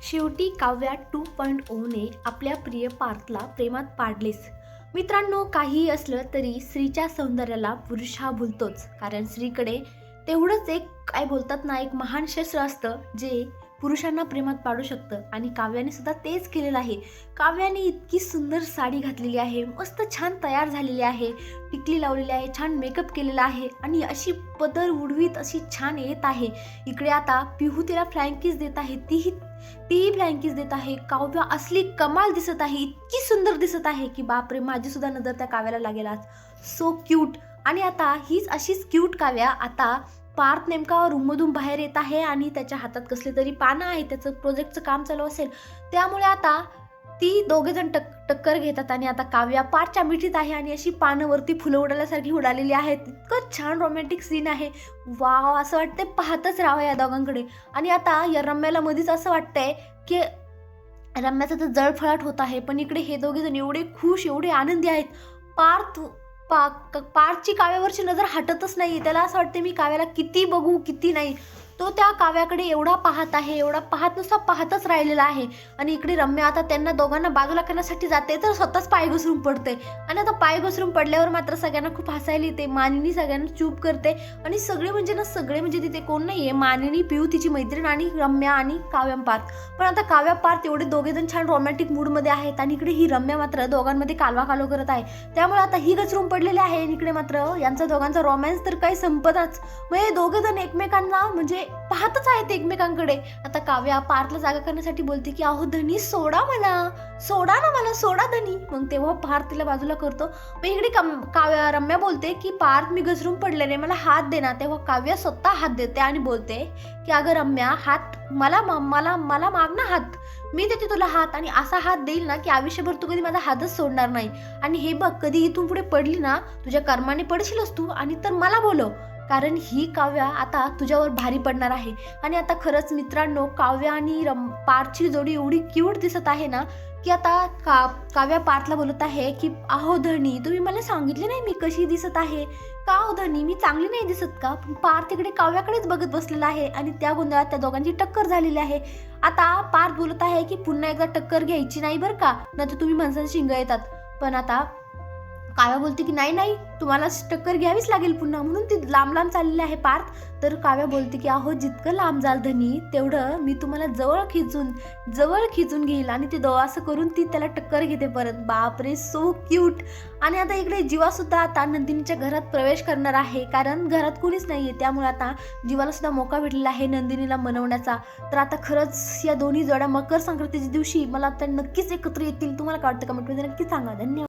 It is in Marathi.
शेवटी काव्या 2.0ने आपल्या प्रिय पार्थला प्रेमात पाडलेच. मित्रांनो, काहीही असलं तरी स्त्रीच्या सौंदर्याला पुरुष हा भुलतोच, कारण स्त्रीकडे तेवढंच एक काय बोलतात ना, एक महान शस्त्र असतं जे पुरुषांना प्रेमात पाडू शकतं. आणि काव्याने सुद्धा तेच केलेलं आहे. काव्याने इतकी सुंदर साडी घातलेली आहे, मस्त छान तयार झालेली आहे, टिकली लावलेली आहे, छान मेकअप केलेला आहे आणि अशी पदर उडवीत अशी छान येत आहे. इकडे आता पिहू तिला फ्लँकीज देत आहे, तीही फ्लँकीज देत आहे. काव्या असली कमाल दिसत आहे, इतकी सुंदर दिसत आहे की बापरे, माझी सुद्धा नजर त्या काव्याला लागेल आज. So cute. आणि आता हीच अशीच क्यूट काव्या आता पार्थ नेमका रूममधून बाहेर येत आहे आणि त्याच्या हातात कसले तरी पानं आहे, त्याचं प्रोजेक्टचं काम चालू असेल, त्यामुळे आता ती दोघेजण टक्कर घेतात आणि आता काव्या पारच्या मिठीत आहे आणि अशी पानं वरती फुलं उडाल्यासारखी उडालेली आहेत. इतकं छान रोमॅन्टिक सीन आहे. वाव, असं वाटतंय पाहतच राहावं या दोघांकडे. आणि आता या रम्याला मध्येच असं वाटतंय की रम्याचं तर जळफळाट होत आहे, पण इकडे हे दोघेजण एवढे खुश, एवढे आनंदी आहेत. पार्थची काव्यावरची नजर हटतच नाही. त्याला असं वाटतं मी काव्याला किती बघू किती नाही. तो त्या काव्याकडे एवढा पाहत आहे, एवढा पाहत नुसता पाहतच राहिलेला आहे. आणि इकडे रम्या आता त्यांना दोघांना बाजूला करण्यासाठी जाते तर स्वतःच पाय घसरून पडते. आणि आता पाय घसरून पडल्यावर मात्र सगळ्यांना खूप हसायला येते. मानिनी सगळ्यांना चूप करते आणि सगळे म्हणजे तिथे कोण नाहीये, मानिनी, पिऊ, तिची मैत्रीण आणि रम्या आणि काव्या पार्थ. पण आता काव्या पार्थ एवढे दोघेजण छान रोमॅन्टिक मूडमध्ये आहेत आणि इकडे ही रम्या मात्र दोघांमध्ये कालवा करत आहे. त्यामुळे आता ही घसरून पडलेली आहे आणि इकडे मात्र यांचा दोघांचा रोमॅन्स तर काही संपतच. मग हे दोघेजण एकमेकांना म्हणजे पाहतच आहेत एकमेकांकडे. आता काव्या पार्थला जागा करण्यासाठी बोलते की अहो धनी, सोडा ना मला, सोडा धनी. मग तेव्हा पार्थ तिला बाजूला करतो. मग इकडे रम्या बोलते की पार्थ, मी घसरून पडले रे, मला हात दे ना. तेव्हा काव्या स्वतः हात देते आणि बोलते की अगं रम्या, हात मला माग ना हात, मी देते तुला हात. आणि असा हात देईल ना की आयुष्यभर तू कधी माझा हातच सोडणार नाही. आणि हे बघ, कधी इथून पुढे पडली ना, तुझ्या कर्माने पडशीलच तू, आणि तर मला बोलव, कारण ही काव्या आता तुझ्यावर भारी पडणार आहे. आणि आता खरंच मित्रांनो, काव्या आणि पार्थची जोडी एवढी क्यूट दिसत आहे ना की आता काव्या पार्थला बोलत आहे की अहो धनी, तुम्ही मला सांगितले नाही मी कशी दिसत आहे का? हो धनी, मी चांगली नाही दिसत का? पण पार्थ इकडे काव्याकडेच बघत बसलेला आहे आणि त्या गोंधळात त्या दोघांची टक्कर झालेली आहे. आता पार्थ बोलत आहे की पुन्हा एकदा टक्कर घ्यायची नाही बरं का, नाही तर तुम्ही माणसांची शिंग येतात. पण आता काव्या बोलते की नाही, तुम्हाला टक्कर घ्यावीच लागेल पुन्हा, म्हणून ती लांब चाललेली आहे पार्थ. तर काव्या बोलते की अहो, जितकं लांब जाल धनी, तेवढं मी तुम्हाला जवळ खिचून घेईल. आणि ते असं करून ती त्याला टक्कर घेते परत. बापरे, सो क्यूट. आणि आता इकडे जीवा सुद्धा आता नंदिनीच्या घरात प्रवेश करणार आहे, कारण घरात कोणीच नाहीये. त्यामुळे आता जीवाला सुद्धा मौका भेटलेला आहे नंदिनीला मनवण्याचा. तर आता खरंच या दोन्ही जोड्या मकर संक्रांतीच्या दिवशी मला आता नक्कीच एकत्र येतील. तुम्हाला काय वाटतं कमेंटमध्ये नक्की सांगा. धन्यवाद.